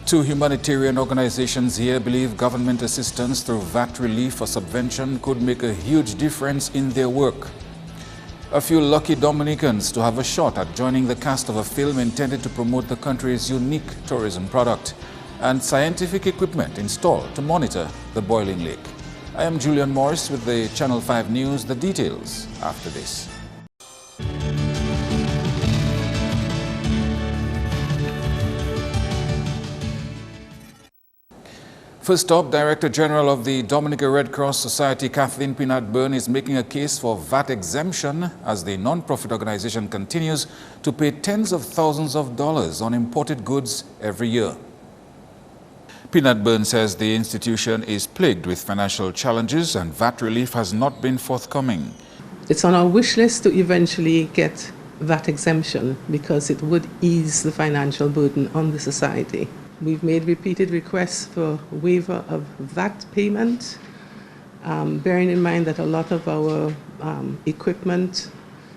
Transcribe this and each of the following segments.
Two humanitarian organizations here believe government assistance through VAT relief or subvention could make a huge difference in their work. A few lucky Dominicans to have a shot at joining the cast of a film intended to promote the country's unique tourism product, and scientific equipment installed to monitor the boiling lake. I am Julian Morris with the Channel 5 News. The details after this. First up, Director General of the Dominica Red Cross Society, Kathleen Pinat-Byrne, is making a case for VAT exemption as the non-profit organization continues to pay tens of thousands of dollars on imported goods every year. Pinat-Byrne says the institution is plagued with financial challenges and VAT relief has not been forthcoming. It's on our wish list to eventually get VAT exemption because it would ease the financial burden on the society. We've made repeated requests for waiver of VAT payment, bearing in mind that a lot of our equipment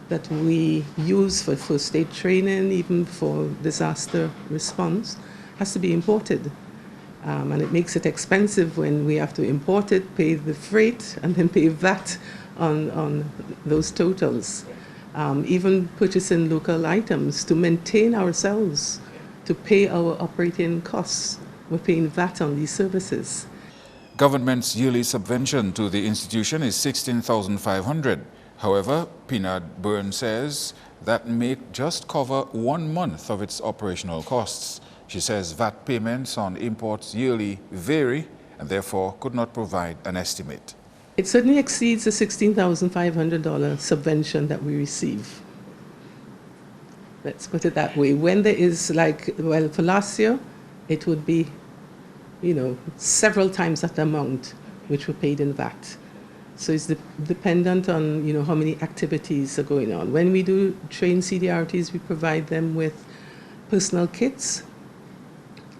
that we use for first aid training, even for disaster response, has to be imported. And it makes it expensive when we have to import it, pay the freight, and then pay VAT on those totals. Even purchasing local items to maintain ourselves, to pay our operating costs. We're paying VAT on these services. Government's yearly subvention to the institution is $16,500. However, Pinat-Byrne says that may just cover 1 month of its operational costs. She says VAT payments on imports yearly vary and therefore could not provide an estimate. It certainly exceeds the $16,500 subvention that we receive. Let's put it that way. When there is for last year, it would be, several times that amount which were paid in VAT. So it's dependent on, how many activities are going on. When we do train CDRTs, we provide them with personal kits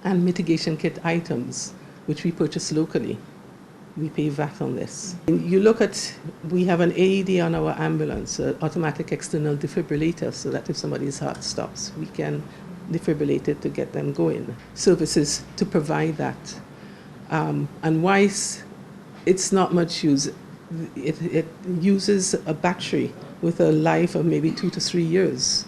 and mitigation kit items, which we purchase locally. We pay VAT on this. You look at, we have an AED on our ambulance, an automatic external defibrillator, so that if somebody's heart stops, we can defibrillate it to get them going. Services to provide that. And why it's not much use, it uses a battery with a life of maybe 2 to 3 years.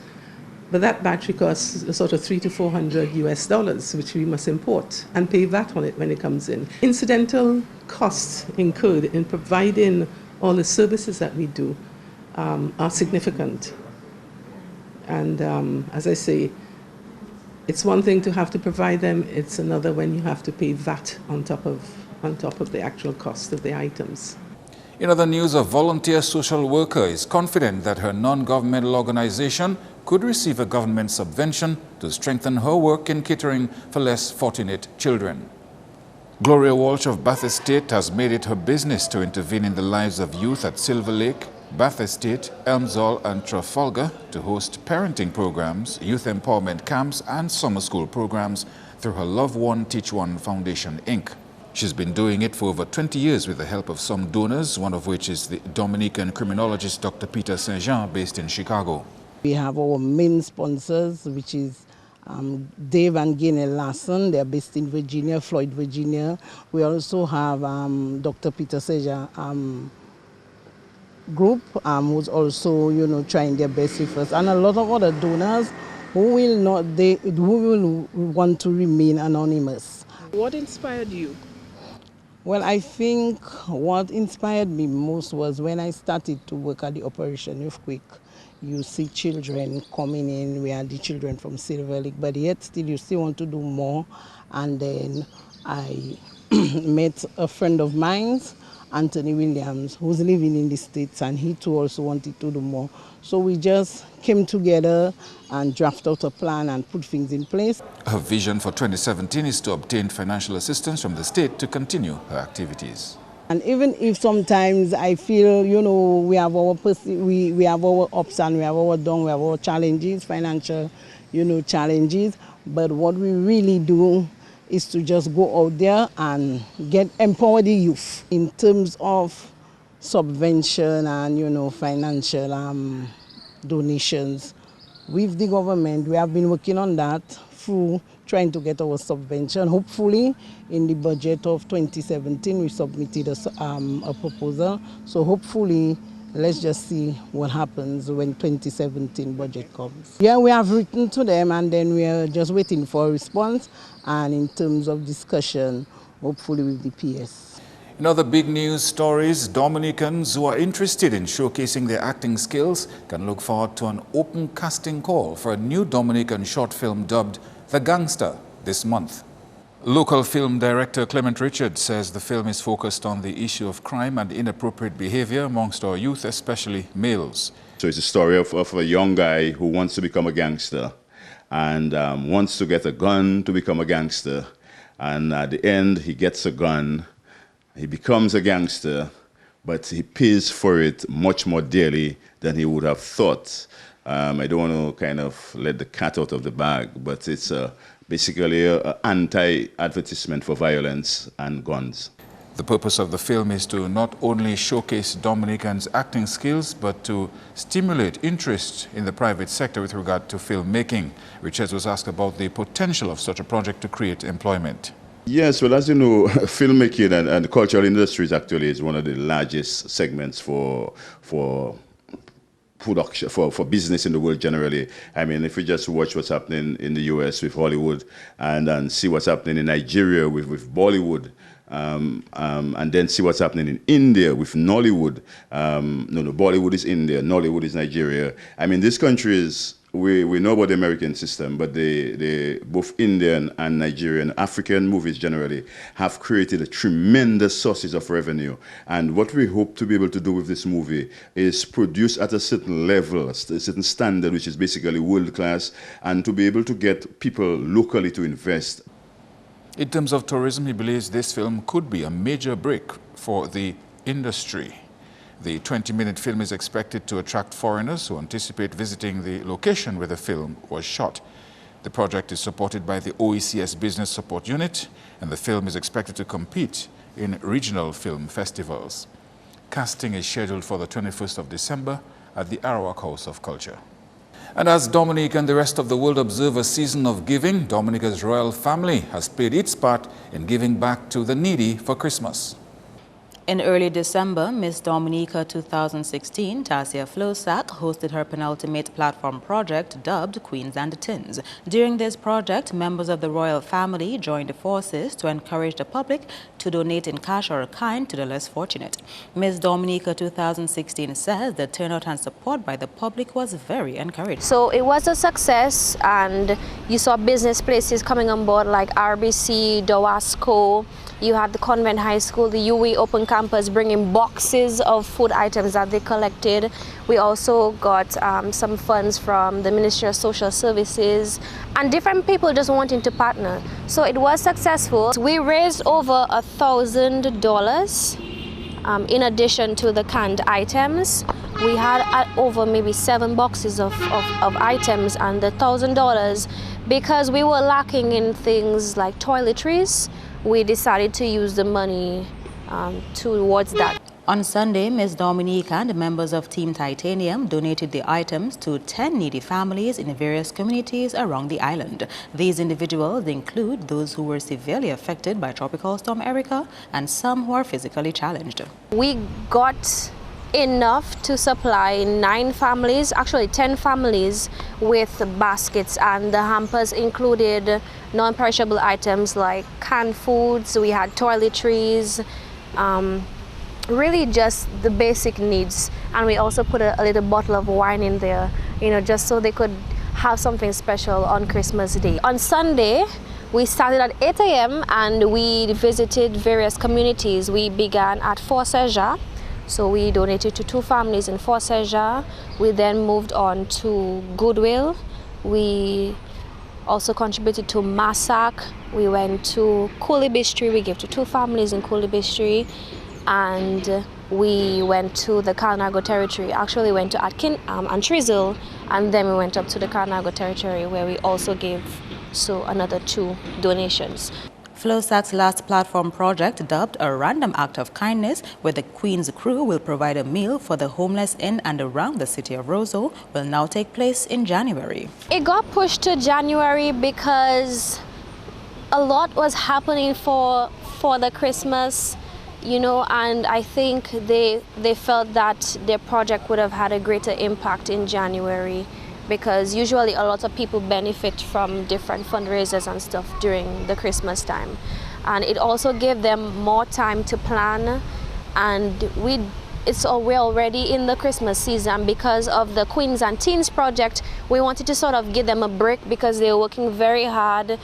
But that battery costs a sort of $300 to $400 which we must import and pay VAT on it when it comes in. Incidental costs incurred in providing all the services that we do are significant. And as I say, it's one thing to have to provide them, it's another when you have to pay VAT on top of the actual cost of the items. In other news, a volunteer social worker is confident that her non-governmental organization could receive a government subvention to strengthen her work in catering for less fortunate children. Gloria Walsh of Bath Estate has made it her business to intervene in the lives of youth at Silver Lake, Bath Estate, Elmsall and Trafalgar to host parenting programs, youth empowerment camps and summer school programs through her Love One Teach One Foundation, Inc. She's been doing it for over 20 years with the help of some donors, one of which is the Dominican criminologist Dr. Peter Saint-Jean, based in Chicago. We have our main sponsors, which is Dave and Gaynell Larson. They're based in Virginia, Floyd, Virginia. We also have Dr. Peter Saint-Jean group, who's also, trying their best with us, and a lot of other donors who will want to remain anonymous. What inspired you? Well, I think what inspired me most was when I started to work at the Operation Earthquake. You see children coming in, we are the children from Silver Lake, but yet still you still want to do more. And then I met a friend of mine, Anthony Williams, who's living in the States, and he too also wanted to do more. So we just came together and drafted out a plan and put things in place. Her vision for 2017 is to obtain financial assistance from the state to continue her activities. And even if sometimes I feel, we have our we have our ups and we have our downs, we have our challenges, financial, challenges. But what we really do is to just go out there and empower the youth in terms of subvention and, financial donations. With the government, we have been working on that through trying to get our subvention. Hopefully, in the budget of 2017, we submitted a proposal. So hopefully, let's just see what happens when 2017 budget comes. Yeah, we have written to them and then we are just waiting for a response. And in terms of discussion, hopefully with the PS. In other big news stories, Dominicans who are interested in showcasing their acting skills can look forward to an open casting call for a new Dominican short film dubbed The Gangster this month. Local film director Clement Richards says the film is focused on the issue of crime and inappropriate behavior amongst our youth, especially males. So it's a story of a young guy who wants to become a gangster and wants to get a gun to become a gangster. And at the end, he gets a gun, he becomes a gangster, but he pays for it much more dearly than he would have thought. I don't want to kind of let the cat out of the bag, but it's basically an anti-advertisement for violence and guns. The purpose of the film is to not only showcase Dominicans' acting skills, but to stimulate interest in the private sector with regard to filmmaking. Richards was asked about the potential of such a project to create employment. Yes, well, as you know, filmmaking and the cultural industries actually is one of the largest segments for production, for business in the world generally. I mean, if we just watch what's happening in the US with Hollywood and see what's happening in Nigeria with Bollywood, and then see what's happening in India with Nollywood. No, Bollywood is India, Nollywood is Nigeria. I mean, this country is, we know about the American system, but both Indian and Nigerian, African movies generally have created a tremendous sources of revenue. And what we hope to be able to do with this movie is produce at a certain level, a certain standard, which is basically world class, and to be able to get people locally to invest. In terms of tourism, he believes this film could be a major break for the industry. The 20-minute film is expected to attract foreigners who anticipate visiting the location where the film was shot. The project is supported by the OECS Business Support Unit, and the film is expected to compete in regional film festivals. Casting is scheduled for the 21st of December at the Arawak House of Culture. And as Dominica and the rest of the world observe a season of giving, Dominica's royal family has played its part in giving back to the needy for Christmas. In early December, Miss Dominica 2016, Tasia Flosak, hosted her penultimate platform project dubbed Queens and the Tins. During this project, members of the royal family joined forces to encourage the public to donate in cash or kind to the less fortunate. Miss Dominica 2016 says the turnout and support by the public was very encouraging. So it was a success, and you saw business places coming on board like RBC, Dowasco. You had the Convent High School, the UE Open Campus bringing boxes of food items that they collected. We also got some funds from the Ministry of Social Services and different people just wanting to partner. So it was successful. We raised over $1,000 in addition to the canned items. We had over maybe 7 boxes of items and the $1,000 because we were lacking in things like toiletries. We decided to use the money towards that. On Sunday, Ms. Dominica and members of Team Titanium donated the items to 10 needy families in various communities around the island. These individuals include those who were severely affected by Tropical Storm Erica and some who are physically challenged. We got enough to supply 10 families with baskets, and the hampers included non-perishable items like canned foods. We had toiletries, really just the basic needs, and we also put a little bottle of wine in there, just so they could have something special on Christmas Day. On Sunday, we started at 8 a.m. and we visited various communities. We began at Fort Seja. So we donated to 2 families in Fort Seja. We then moved on to Goodwill. We also contributed to Massac. We went to Coolibistry. We gave to 2 families in Coolibistry. And we went to the Carnago territory. Actually went to Atkin and Trizzle, and then we went up to the Carnago territory where we also gave another 2 donations. Flowsac's last platform project, dubbed A Random Act of Kindness, where the Queen's crew will provide a meal for the homeless in and around the city of Roseau, will now take place in January. It got pushed to January because a lot was happening for the Christmas, you know, and I think they felt that their project would have had a greater impact in January, because usually a lot of people benefit from different fundraisers and stuff during the Christmas time. And it also gave them more time to plan, and we're already in the Christmas season. Because of the Queens and Teens project, we wanted to sort of give them a break because they're working very hard.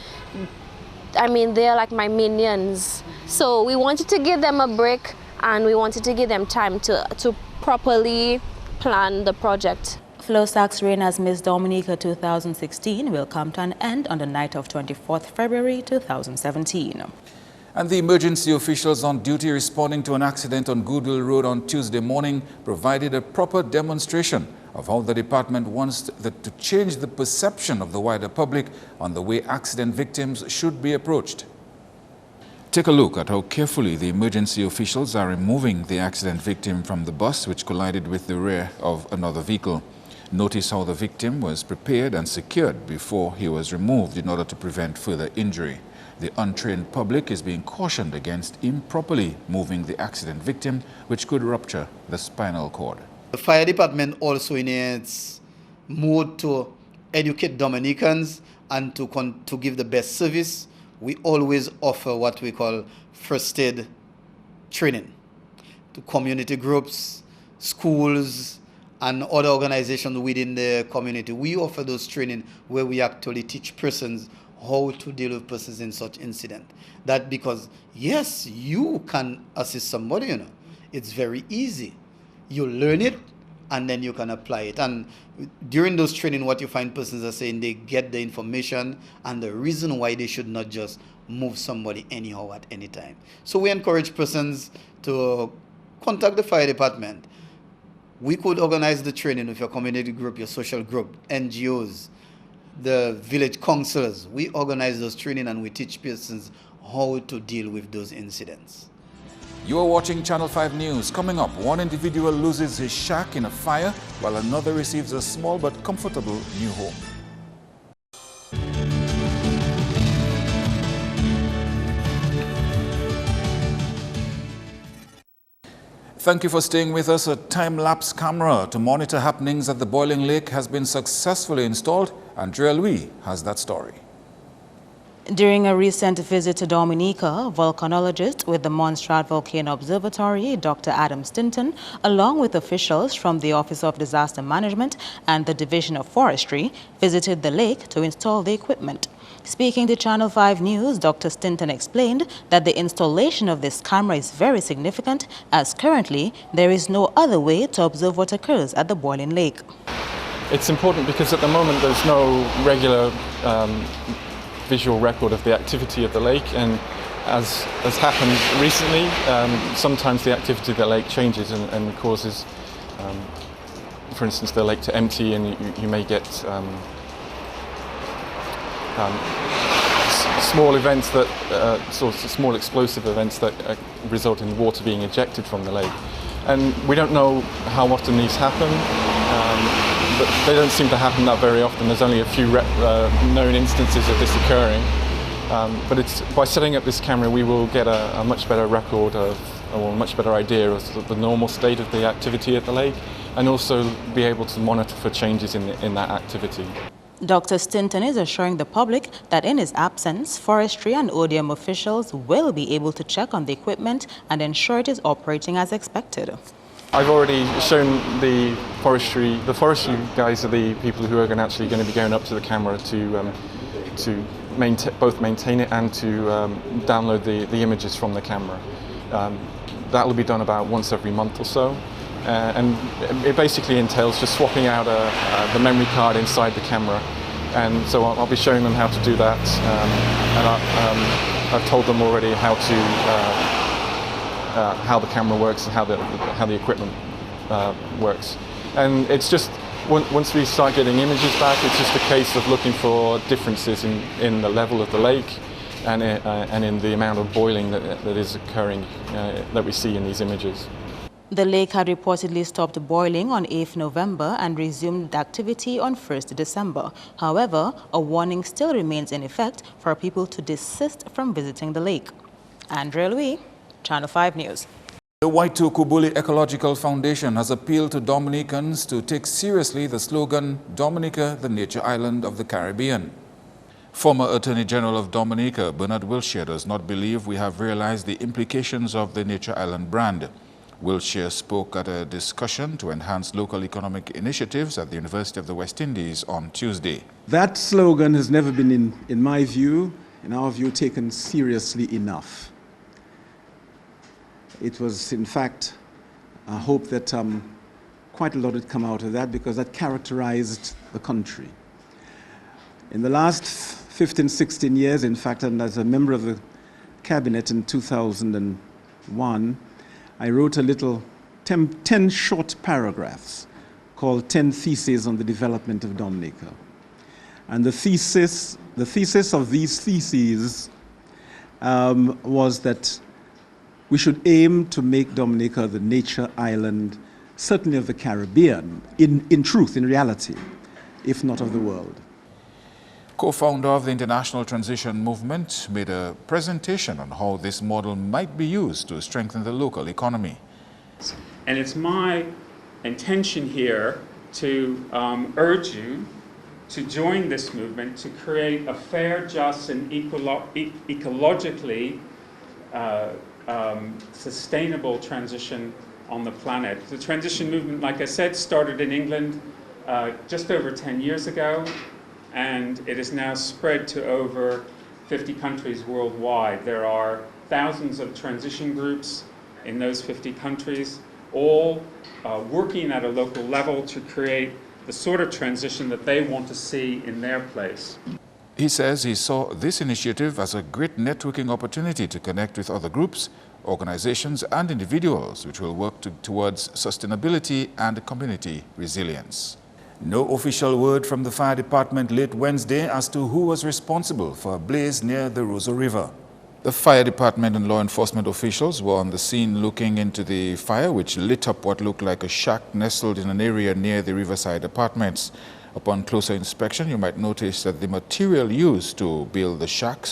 I mean, they're like my minions. So we wanted to give them a break, and we wanted to give them time to properly plan the project. FLOSAC's reign as Miss Dominica 2016 will come to an end on the night of 24th February 2017. And the emergency officials on duty responding to an accident on Goodwill Road on Tuesday morning provided a proper demonstration of how the department wants to change the perception of the wider public on the way accident victims should be approached. Take a look at how carefully the emergency officials are removing the accident victim from the bus which collided with the rear of another vehicle. Notice how the victim was prepared and secured before he was removed in order to prevent further injury. The untrained public is being cautioned against improperly moving the accident victim, which could rupture the spinal cord. The fire department also in its mood to educate Dominicans and to give the best service, we always offer what we call first aid training to community groups, schools, and other organizations within the community. We offer those training where we actually teach persons how to deal with persons in such incident. That because, yes, you can assist somebody, you know. It's very easy. You learn it, and then you can apply it. And during those training, what you find persons are saying, they get the information and the reason why they should not just move somebody anyhow at any time. So we encourage persons to contact the fire department. We could organize the training with your community group, your social group, NGOs, the village councillors. We organize those training and we teach persons how to deal with those incidents. You are watching Channel 5 News. Coming up, one individual loses his shack in a fire while another receives a small but comfortable new home. Thank you for staying with us. A time-lapse camera to monitor happenings at the boiling lake has been successfully installed. Andrea Louis has that story. During a recent visit to Dominica, volcanologist with the Montserrat Volcano Observatory, Dr. Adam Stinton, along with officials from the Office of Disaster Management and the Division of Forestry, visited the lake to install the equipment. Speaking to Channel 5 News, Dr. Stinton explained that the installation of this camera is very significant, as currently there is no other way to observe what occurs at the boiling lake. It's important because at the moment there's no regular visual record of the activity of the lake, and as has happened recently, sometimes the activity of the lake changes and causes, for instance, the lake to empty, and you may get small events that, sort of small explosive events that result in water being ejected from the lake. And we don't know how often these happen, but they don't seem to happen that very often. There's only a few known instances of this occurring. But by setting up this camera, we will get a much better record of, or a much better idea of the normal state of the activity at the lake, and also be able to monitor for changes in that activity. Dr. Stinton is assuring the public that in his absence, forestry and ODM officials will be able to check on the equipment and ensure it is operating as expected. I've already shown the forestry guys are the people who are actually going to be going up to the camera to both maintain it and to download the images from the camera. That will be done about once every month or so. And it basically entails just swapping out the memory card inside the camera, and so I'll be showing them how to do that. And I've told them already how the camera works and how the equipment works. And it's just once we start getting images back, it's just a case of looking for differences in the level of the lake and in the amount of boiling that is occurring that we see in these images. The lake had reportedly stopped boiling on 8th November and resumed activity on 1st December. However, a warning still remains in effect for people to desist from visiting the lake. Andrea Louis, Channel 5 News. The Waitukubuli Ecological Foundation has appealed to Dominicans to take seriously the slogan, Dominica, the Nature Island of the Caribbean. Former Attorney General of Dominica, Bernard Wilshire, does not believe we have realized the implications of the Nature Island brand. Wilshire spoke at a discussion to enhance local economic initiatives at the University of the West Indies on Tuesday. That slogan has never been, in my view, in our view, taken seriously enough. It was, in fact, I hope that quite a lot had come out of that because that characterized the country. In the last 15, 16 years, in fact, and as a member of the cabinet in 2001, I wrote a little 10 short paragraphs called 10 Theses on the Development of Dominica. And the thesis of these theses was that we should aim to make Dominica the nature island, certainly of the Caribbean, in truth, in reality, if not of the world. Co-founder of the International Transition Movement made a presentation on how this model might be used to strengthen the local economy. And it's my intention here to urge you to join this movement to create a fair, just, and ecologically sustainable transition on the planet. The transition movement, like I said, started in England just over 10 years ago. And it is now spread to over 50 countries worldwide. There are thousands of transition groups in those 50 countries, all working at a local level to create the sort of transition that they want to see in their place. He says he saw this initiative as a great networking opportunity to connect with other groups, organizations, and individuals which will work towards sustainability and community resilience. No official word from the fire department late Wednesday as to who was responsible for a blaze near the Rosa River. The fire department and law enforcement officials were on the scene looking into the fire, which lit up what looked like a shack nestled in an area near the Riverside apartments. Upon closer inspection, you might notice that the material used to build the shack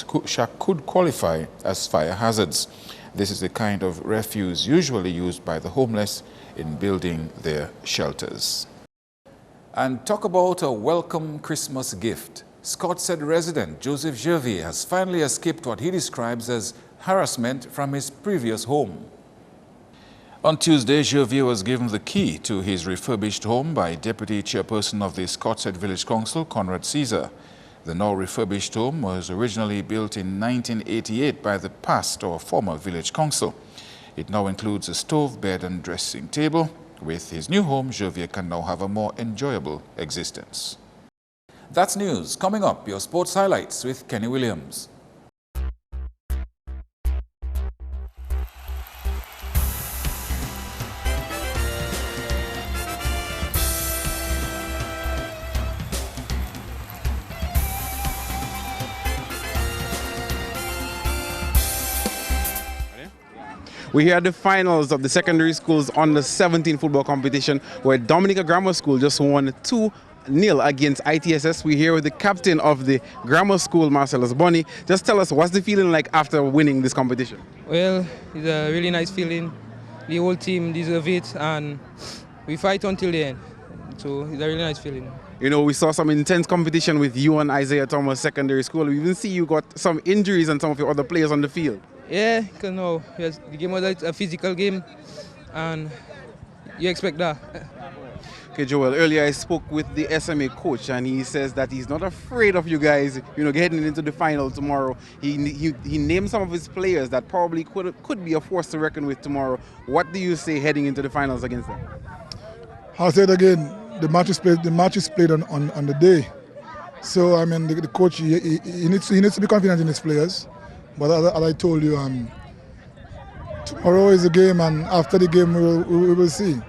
could qualify as fire hazards. This is the kind of refuse usually used by the homeless in building their shelters. And talk about a welcome Christmas gift. Scottshead resident Joseph Gervier has finally escaped what he describes as harassment from his previous home. On Tuesday, Gervier was given the key to his refurbished home by Deputy Chairperson of the Scottshead Village Council, Conrad Caesar. The now refurbished home was originally built in 1988 by the past or former Village Council. It now includes a stove, bed and dressing table. With his new home, Gervier can now have a more enjoyable existence. That's news. Coming up, your sports highlights with Kenny Williams. We're here at the finals of the secondary schools under 17 football competition where Dominica Grammar School just won 2-0 against ITSS. We're here with the captain of the grammar school, Marcellus Bonny. Just tell us, what's the feeling like after winning this competition? Well, it's a really nice feeling. The whole team deserves it and we fight until the end. So it's a really nice feeling. You know, we saw some intense competition with you and Isaiah Thomas Secondary School. We even see you got some injuries and some of your other players on the field. Yeah, because no, yes, the game was a physical game, and you expect that. Okay, Joel, earlier I spoke with the SMA coach, and he says that he's not afraid of you guys, you know, getting into the final tomorrow. He named some of his players that probably could be a force to reckon with tomorrow. What do you say heading into the finals against them? I'll say it again, the match is played on the day. So, I mean, the coach, he needs to be confident in his players. But as I told you, tomorrow is a game, and after the game we will see.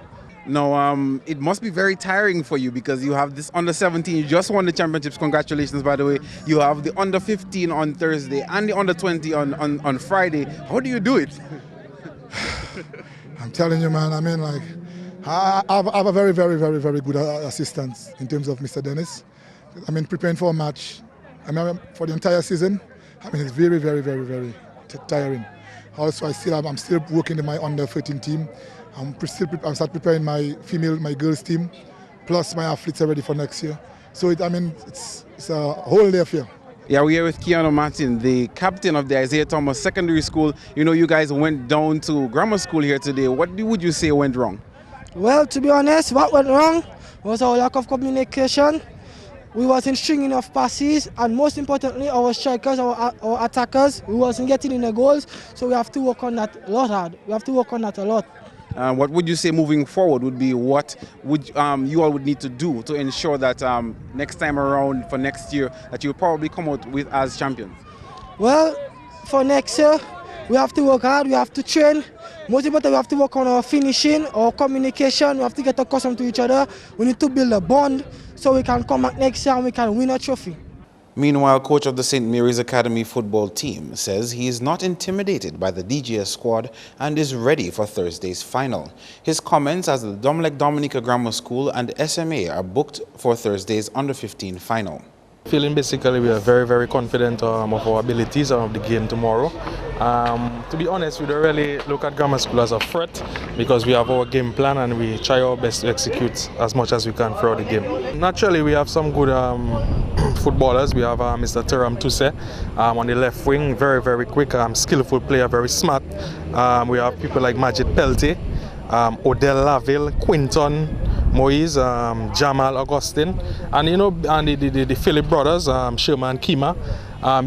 Now, it must be very tiring for you because you have this under 17. You just won the championships. Congratulations, by the way. You have the under 15 on Thursday and the under 20 on Friday. How do you do it? I'm telling you, man, I mean, like, I have a very, very, very, very good assistant in terms of Mr. Dennis. I mean, preparing for a match, I mean, for the entire season, I mean, it's very, very, very, very tiring. Also, I'm still working in my under 13 team. I'm start preparing my girls team, plus my athletes are ready for next year. So it's a whole day affair. Yeah, we're here with Keanu Martin, the captain of the Isaiah Thomas Secondary School. You know, you guys went down to grammar school here today. What would you say went wrong? Well, to be honest, what went wrong was our lack of communication. We wasn't stringing enough passes, and most importantly, our strikers, our attackers, we wasn't getting in the goals. So we have to work on that a lot hard. We have to work on that a lot. What would you say moving forward would be what would you all would need to do to ensure that next time around for next year that you'll probably come out with as champions? Well, for next year, we have to work hard, we have to train. Most importantly, we have to work on our finishing, our communication. We have to get accustomed to each other. We need to build a bond so we can come back next year and we can win a trophy. Meanwhile, coach of the St. Mary's Academy football team says he is not intimidated by the DGS squad and is ready for Thursday's final. His comments as the Dominica Grammar School and SMA are booked for Thursday's under-15 final. Feeling basically we are very, very confident of our abilities of the game tomorrow. To be honest, we don't really look at grammar school as a threat because we have our game plan and we try our best to execute as much as we can throughout the game. Naturally, we have some good footballers. We have Mr. Teram Tuse on the left wing, very, very quick, skillful player, very smart. We have people like Majid Pelty, Odell Laville, Quinton Moise, Jamal Augustine, and you know, and the Philip brothers, Sherman Kima.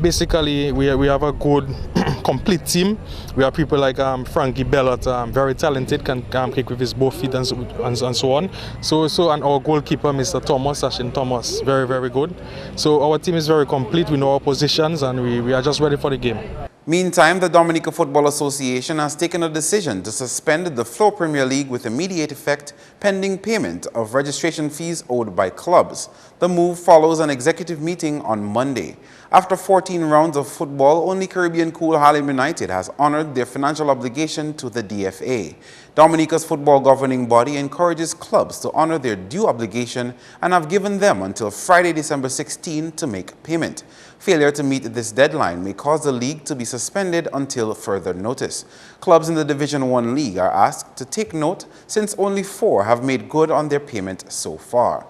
Basically, we have a good complete team. We have people like Frankie Bellot, very talented, can kick with his both feet and so on. And our goalkeeper, Mr. Thomas, Sachin Thomas, very, very good. So our team is very complete. We know our positions and we are just ready for the game. Meantime, the Dominica Football Association has taken a decision to suspend the Flow Premier League with immediate effect pending payment of registration fees owed by clubs. The move follows an executive meeting on Monday. After 14 rounds of football, only Caribbean Cool Harlem United has honored their financial obligation to the DFA. Dominica's football governing body encourages clubs to honor their due obligation and have given them until Friday, December 16 to make payment. Failure to meet this deadline may cause the league to be suspended until further notice. Clubs in the Division 1 League are asked to take note since only 4 have made good on their payment so far.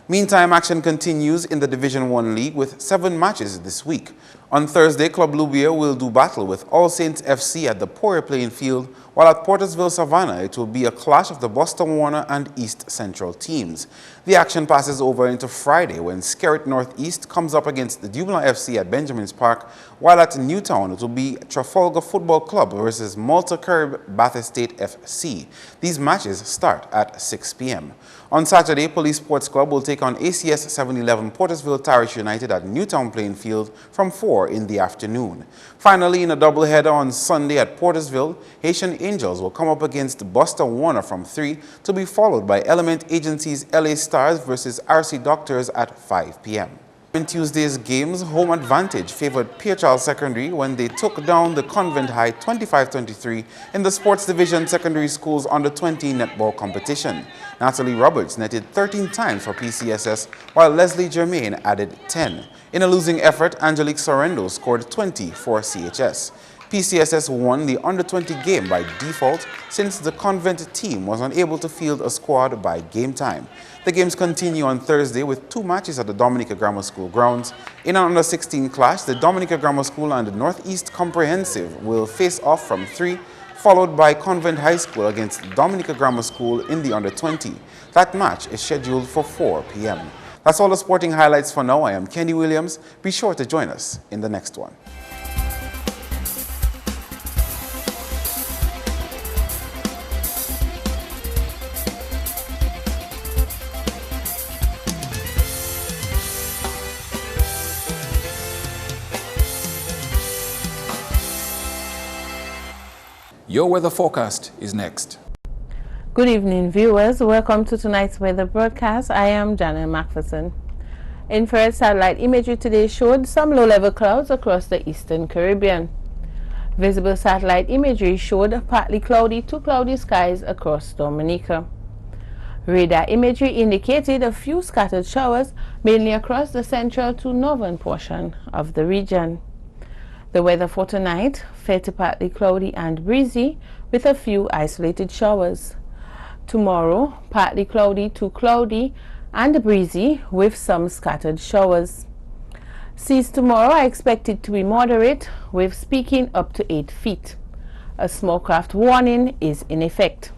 Meantime, action continues in the Division 1 League with 7 matches this week. On Thursday, Club Lubia will do battle with All Saints FC at the Poirier playing field, while at Portersville Savannah it will be a clash of the Boston Warner and East Central teams. The action passes over into Friday when Skerrit Northeast comes up against the Dublin FC at Benjamin's Park, while at Newtown it will be Trafalgar Football Club versus Malta Carib Bath Estate FC. These matches start at 6 p.m. On Saturday, Police Sports Club will take on ACS 711 Portersville Tarish United at Newtown Playing Field from 4 in the afternoon. Finally, in a doubleheader on Sunday at Portersville, Haitian Angels will come up against Boston Warner from 3 to be followed by Element Agency's LA Stars versus RC Doctors at 5 p.m. In Tuesday's games, Home Advantage favored Pierre Charles Secondary when they took down the Convent High 25-23 in the Sports Division Secondary Schools Under-20 netball competition. Natalie Roberts netted 13 times for PCSS, while Leslie Germain added 10. In a losing effort, Angelique Sorrendo scored 20 for CHS. PCSS won the Under-20 game by default since the Convent team was unable to field a squad by game time. The games continue on Thursday with 2 matches at the Dominica Grammar School grounds. In an Under-16 clash, the Dominica Grammar School and the Northeast Comprehensive will face off from 3, followed by Convent High School against Dominica Grammar School in the Under-20. That match is scheduled for 4 p.m. That's all the sporting highlights for now. I am Kenny Williams. Be sure to join us in the next one. Your weather forecast is next. Good evening, viewers. Welcome to tonight's weather broadcast. I am Janet Macpherson. Infrared satellite imagery today showed some low-level clouds across the eastern Caribbean. Visible satellite imagery showed partly cloudy to cloudy skies across Dominica. Radar imagery indicated a few scattered showers, mainly across the central to northern portion of the region. The weather for tonight, fair to partly cloudy and breezy, with a few isolated showers. Tomorrow, partly cloudy to cloudy and breezy, with some scattered showers. Seas tomorrow are expected to be moderate, waves peaking up to 8 feet. A small craft warning is in effect.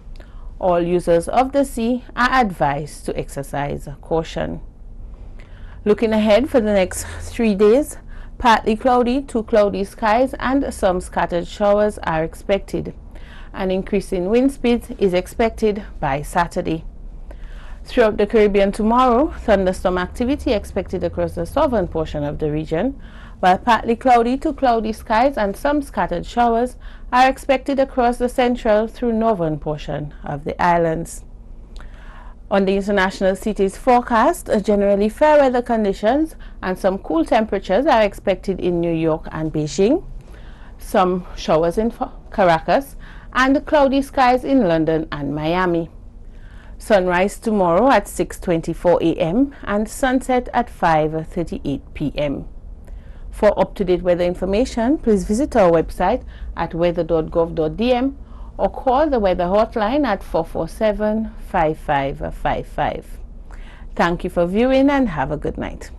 All users of the sea are advised to exercise caution. Looking ahead for the next 3 days, partly cloudy to cloudy skies and some scattered showers are expected. An increase in wind speeds is expected by Saturday. Throughout the Caribbean tomorrow, thunderstorm activity expected across the southern portion of the region, while partly cloudy to cloudy skies and some scattered showers are expected across the central through northern portion of the islands. On the international cities forecast, generally fair weather conditions and some cool temperatures are expected in New York and Beijing, some showers in Caracas, and cloudy skies in London and Miami. Sunrise tomorrow at 6:24 a.m. and sunset at 5:38 p.m. For up-to-date weather information, please visit our website at weather.gov.dm or call the weather hotline at 447-5555. Thank you for viewing and have a good night.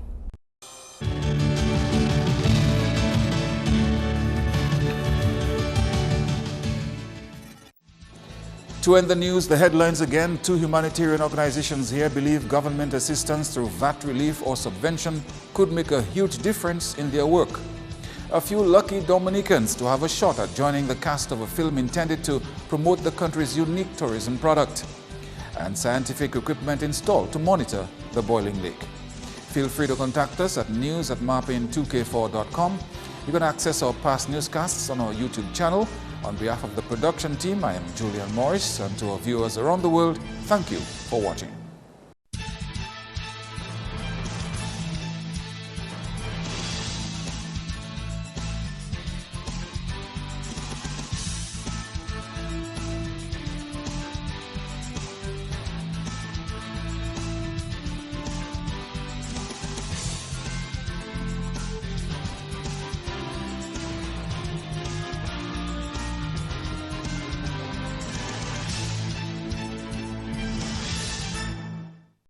To end the news, the headlines again. 2 humanitarian organizations here believe government assistance through VAT relief or subvention could make a huge difference in their work. A few lucky Dominicans to have a shot at joining the cast of a film intended to promote the country's unique tourism product. And scientific equipment installed to monitor the boiling lake. Feel free to contact us at news@MarpinNews14thDec2k16. You can access our past newscasts on our YouTube channel. On behalf of the production team, I am Julian Morris, and to our viewers around the world, thank you for watching.